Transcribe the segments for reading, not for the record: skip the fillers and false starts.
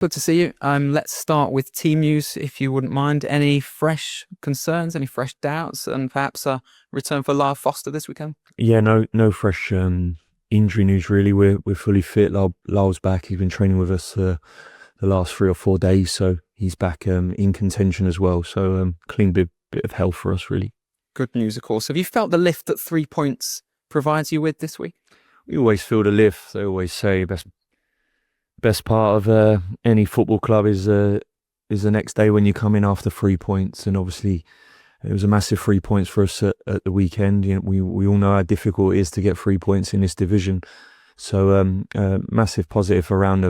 Good to see you. Let's start with team news, if you wouldn't mind. Any fresh concerns, any fresh doubts, and perhaps a return for Lyle Foster this weekend? Yeah, no fresh injury news really. We're fully fit. Lyle's back. He's been training with us the last 3 or 4 days, so he's back in contention as well. So clean bit of health for us really. Good news, of course. Have you felt the lift that 3 points provides you with this week? We always feel the lift. They always say best part of any football club is the next day when you come in after 3 points, and obviously it was a massive 3 points for us at the weekend. You know, we all know how difficult it is to get 3 points in this division. So massive positive around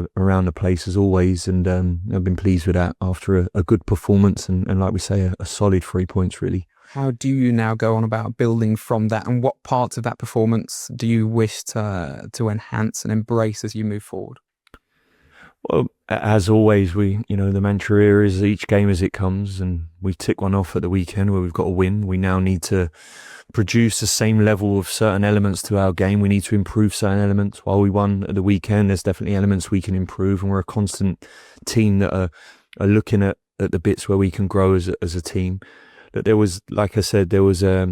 the place as always, and I've been pleased with that after a good performance and like we say, a solid 3 points really. How do you now go on about building from that, and what parts of that performance do you wish to enhance and embrace as you move forward? Well, as always, the mantra here is each game as it comes, and we tick one off at the weekend where we've got to win. We now need to produce the same level of certain elements to our game. We need to improve certain elements. While we won at the weekend, there's definitely elements we can improve, and we're a constant team that are looking at the bits where we can grow as a team. But there was, like I said, there was a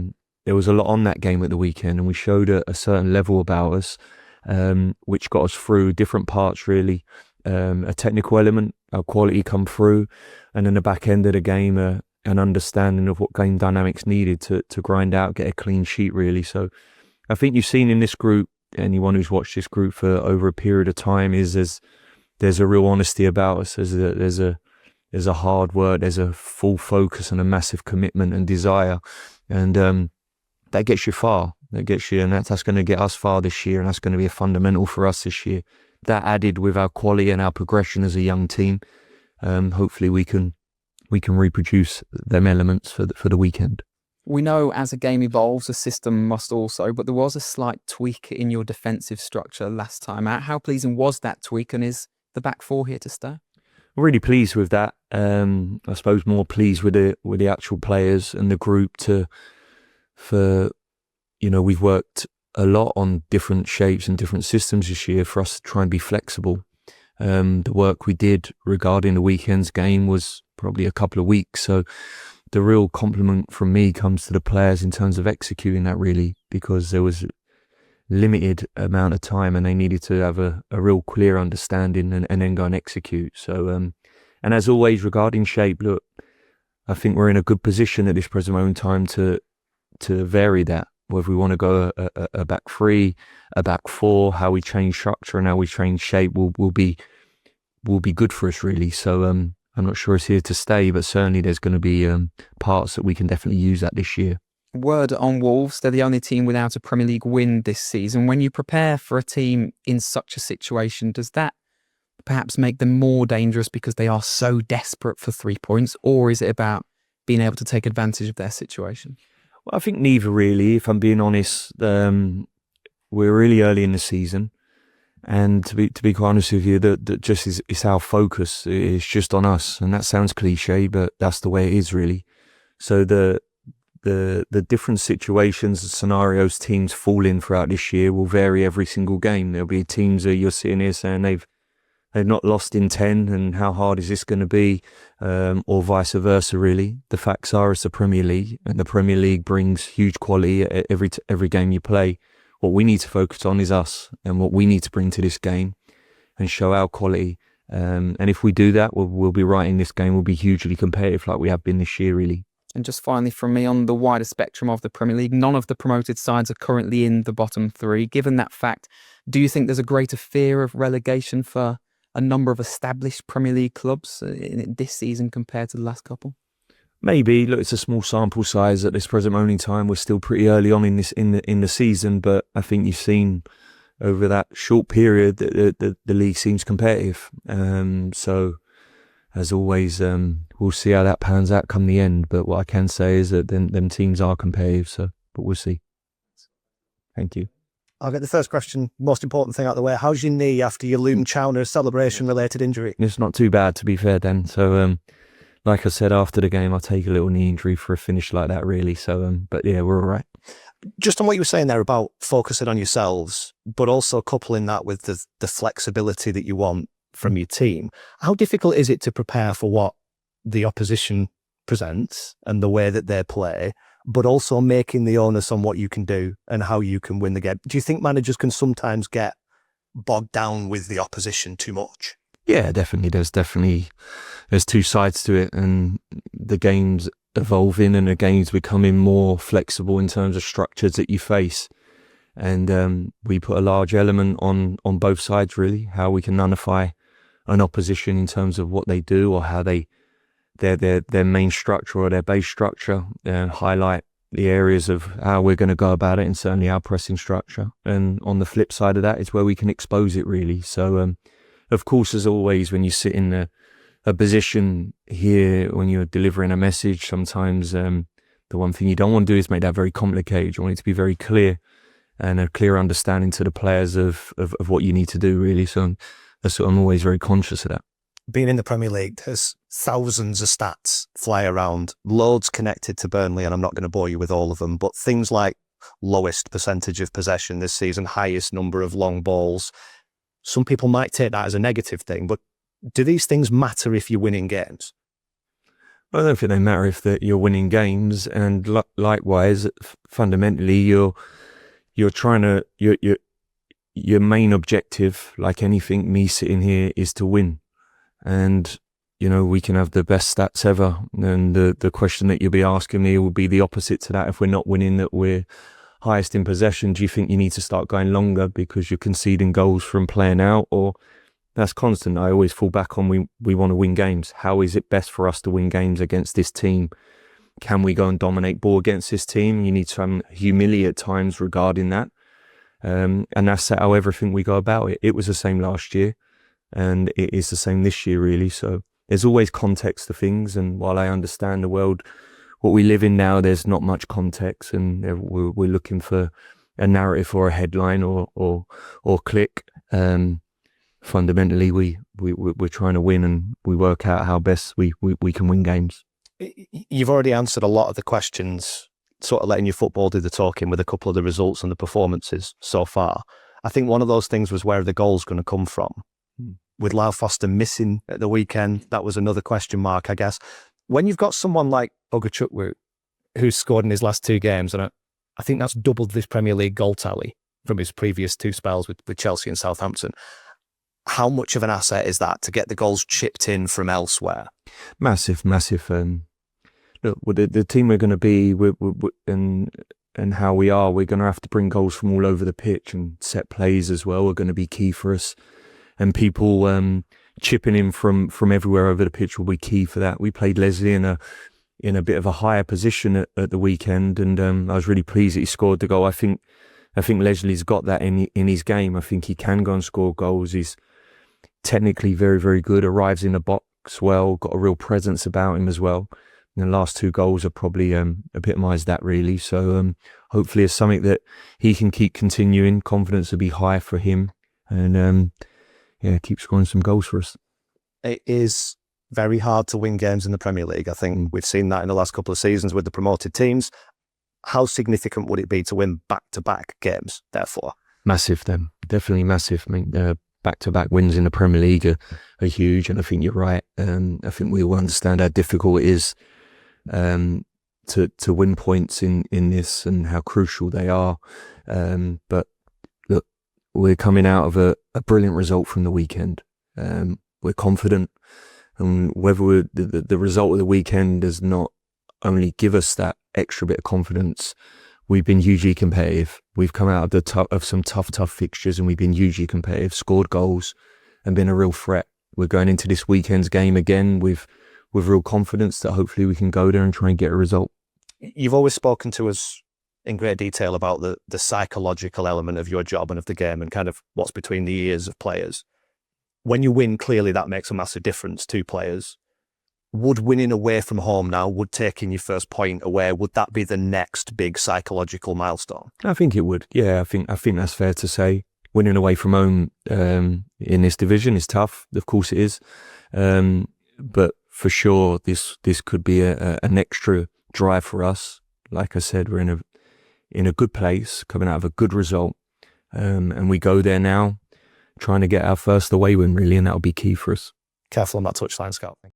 lot on that game at the weekend, and we showed a certain level about us, which got us through different parts really. A technical element, our quality come through, and then the back end of the game, an understanding of what game dynamics needed to grind out, get a clean sheet really. So I think you've seen in this group, anyone who's watched this group for over a period of time, is there's a real honesty about us. There's a hard work, there's a full focus and a massive commitment and desire, and that gets you far. That gets you, and that's going to get us far this year, and that's going to be a fundamental for us this year. That added with our quality and our progression as a young team, hopefully we can reproduce them elements for the weekend. We know as a game evolves, a system must also, but there was a slight tweak in your defensive structure last time out. How pleasing was that tweak, and is the back four here to stay? I'm really pleased with that. I suppose more pleased with the actual players and the group we've worked a lot on different shapes and different systems this year for us to try and be flexible. The work we did regarding the weekend's game was probably a couple of weeks, so the real compliment from me comes to the players in terms of executing that really, because there was limited amount of time and they needed to have a real clear understanding and then go and execute. So and as always regarding shape, look, I think we're in a good position at this present moment in time to vary that. Whether we want to go a back three, a back four, how we change structure and how we change shape will be good for us really. So I'm not sure it's here to stay, but certainly there's going to be parts that we can definitely use that this year. Word on Wolves, they're the only team without a Premier League win this season. When you prepare for a team in such a situation, does that perhaps make them more dangerous because they are so desperate for 3 points, or is it about being able to take advantage of their situation? Well, I think neither really, if I'm being honest. We're really early in the season, and to be quite honest with you, that just is our focus. It's just on us, and that sounds cliche, but that's the way it is really. So the different situations and scenarios teams fall in throughout this year will vary every single game. There'll be teams that you're sitting here saying they've not lost in 10, and how hard is this going to be, or vice versa really. The facts are it's the Premier League, and the Premier League brings huge quality at every game you play. What we need to focus on is us and what we need to bring to this game and show our quality. And if we do that, we'll be right in this game. We'll be hugely competitive like we have been this year really. And just finally from me, on the wider spectrum of the Premier League, none of the promoted sides are currently in the bottom three. Given that fact, do you think there's a greater fear of relegation for a number of established Premier League clubs in this season compared to the last couple? Maybe. Look, it's a small sample size at this present moment in time. We're still pretty early on in the season, but I think you've seen over that short period that the league seems competitive. So as always, we'll see how that pans out come the end. But what I can say is that them teams are competitive. So, but we'll see. Thank you. I'll get the first question, most important thing out of the way. How's your knee after your Loom Chowner celebration-related injury? It's not too bad, to be fair, Dan. So, like I said, after the game, I'll take a little knee injury for a finish like that, really. So, but yeah, we're all right. Just on what you were saying there about focusing on yourselves, but also coupling that with the flexibility that you want from your team. How difficult is it to prepare for what the opposition presents and the way that they play, but also making the onus on what you can do and how you can win the game? Do you think managers can sometimes get bogged down with the opposition too much? Yeah, definitely. There's two sides to it, and the game's evolving and the game's becoming more flexible in terms of structures that you face. And we put a large element on both sides, really, how we can nullify an opposition in terms of what they do or how their main structure or their base structure, and highlight the areas of how we're going to go about it, and certainly our pressing structure. And on the flip side of that is where we can expose it, really. So, of course, as always, when you sit in a position here, when you're delivering a message, sometimes the one thing you don't want to do is make that very complicated. You want it to be very clear and a clear understanding to the players of what you need to do, really. So I'm always very conscious of that. Being in the Premier League, there's thousands of stats fly around, loads connected to Burnley, and I'm not going to bore you with all of them, but things like lowest percentage of possession this season, highest number of long balls. Some people might take that as a negative thing, but do these things matter if you're winning games? I don't think they matter if you're winning games, and likewise, fundamentally, you're trying to your main objective, like anything, me sitting here, is to win. And we can have the best stats ever, and the question that you'll be asking me will be the opposite to that. If we're not winning, that we're highest in possession, do you think you need to start going longer because you're conceding goals from playing out? Or that's constant. I always fall back on we want to win games. How is it best for us to win games against this team? Can we go and dominate ball against this team? You need some humility at times regarding that. And that's how everything we go about it. It was the same last year, and it is the same this year, really. So there's always context to things. And while I understand the world, what we live in now, there's not much context, and we're looking for a narrative or a headline or click. Fundamentally, we're trying to win, and we work out how best we can win games. You've already answered a lot of the questions, sort of letting your football do the talking with a couple of the results and the performances so far. I think one of those things was where are the goals going to come from? With Lyle Foster missing at the weekend, that was another question mark, I guess. When you've got someone like Ogachukwu, who's scored in his last two games, and I think that's doubled this Premier League goal tally from his previous two spells with Chelsea and Southampton, how much of an asset is that to get the goals chipped in from elsewhere? Massive. Look, the team we're going to be and how we are, we're going to have to bring goals from all over the pitch, and set plays as well are going to be key for us. And people chipping in from everywhere over the pitch will be key for that. We played Leslie in a bit of a higher position at the weekend, and I was really pleased that he scored the goal. I think Leslie's got that in his game. I think he can go and score goals. He's technically very, very good, arrives in the box well, got a real presence about him as well. And the last two goals are probably epitomised that, really. So hopefully it's something that he can keep continuing. Confidence will be high for him, and keep scoring some goals for us. It is very hard to win games in the Premier League. I think we've seen that in the last couple of seasons with the promoted teams. How significant would it be to win back-to-back games, therefore? Massive, then. Definitely massive. I mean, back-to-back wins in the Premier League are huge, and I think you're right. I think we all understand how difficult it is to win points in this, and how crucial they are. But look, we're coming out of a brilliant result from the weekend. We're confident, and whether the result of the weekend does not only give us that extra bit of confidence, we've been hugely competitive. We've come out of some tough fixtures, and we've been hugely competitive, scored goals, and been a real threat. We're going into this weekend's game again with real confidence that hopefully we can go there and try and get a result. You've always spoken to us in great detail about the psychological element of your job and of the game, and kind of what's between the ears of players. When you win, clearly that makes a massive difference to players. Would winning away from home now, would taking your first point away, would that be the next big psychological milestone? I think it would. Yeah, I think that's fair to say. Winning away from home in this division is tough. Of course it is. But for sure, this could be an extra drive for us. Like I said, we're in a good place, coming out of a good result, and we go there now trying to get our first away win, really, and that'll be key for us. Careful on that touchline, Scott.